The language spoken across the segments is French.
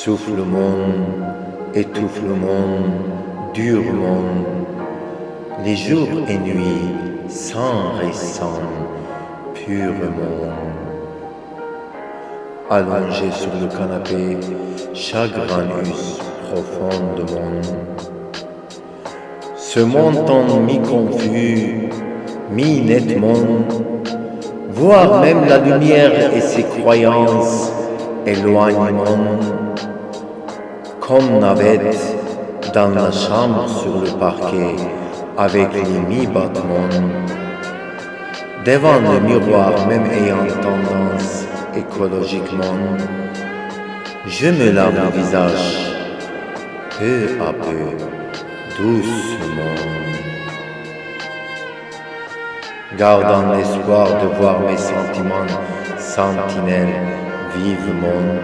Souffle le monde, étouffe le monde, dure le monde, les jours et nuits sans ressemblent, pur monde. Allongé sur le canapé, chagrinus profond de monde. Ce montant mi-confus, mi-nettement, voir même la lumière et ses croyances éloignement, comme navette dans la chambre sur le parquet avec les mi-battements, devant le miroir même ayant tendance écologiquement, je me lave le visage peu à peu, doucement, gardant l'espoir de voir mes sentiments sentinelles vivement.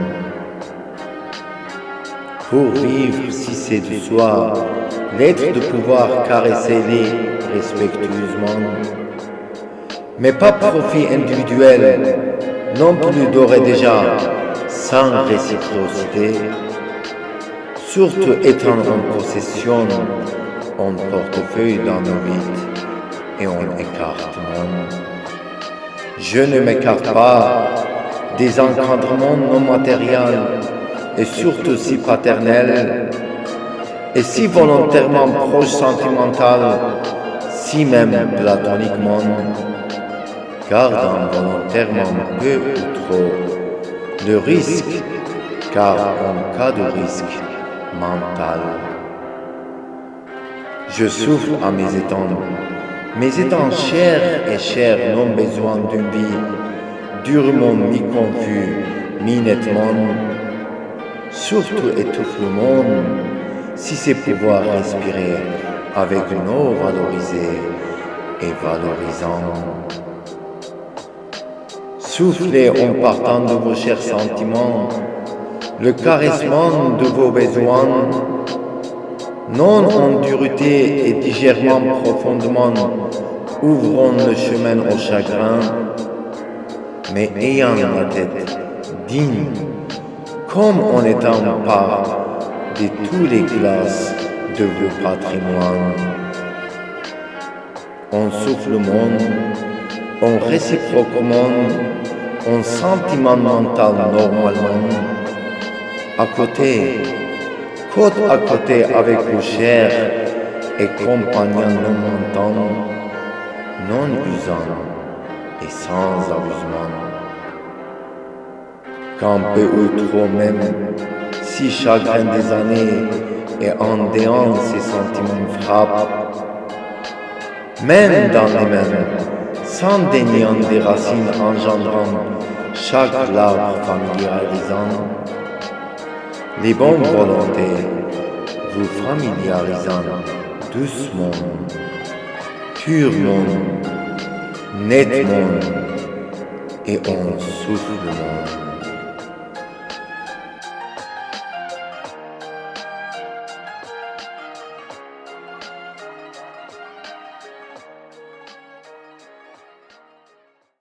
Pour vivre, si c'est du soi, l'être de pouvoir caresser-les respectueusement, mais pas profit individuel, non plus d'ores et déjà, sans réciprocité, surtout étant en possession, en portefeuille dans nos vies et en écartement. Je ne m'écarte pas des encadrements non matériels et surtout si paternels et si volontairement proches sentimental, si même platoniquement, gardant volontairement peu ou trop le risque, car en cas de risque mental, je souffle à mes étangs chers et chers n'ont besoin d'une vie durement mi-confus, mi-nettement, surtout étouffe le monde, si c'est pouvoir respirer avec une eau valorisée et valorisant. Soufflez en partant de vos chers sentiments, le caressement de vos besoins, non en dureté et digèrement profondément, ouvrons le chemin au chagrin, mais ayant la tête digne, comme en étant part de tous les classes de vos patrimoines. On souffle le monde, on réciproquement, on sentiment mental normalement, côte à côté avec vos chers et compagnons non mentants, non usants et sans abusement. Quand peu ou trop même, si chagrin des années et en déant ces sentiments frappent, même dans les mêmes, sans déniant des racines engendrant chaque arbre familiarisant, les bonnes volontés vous familiarisant doucement, purement, nettement, et on souffle le monde.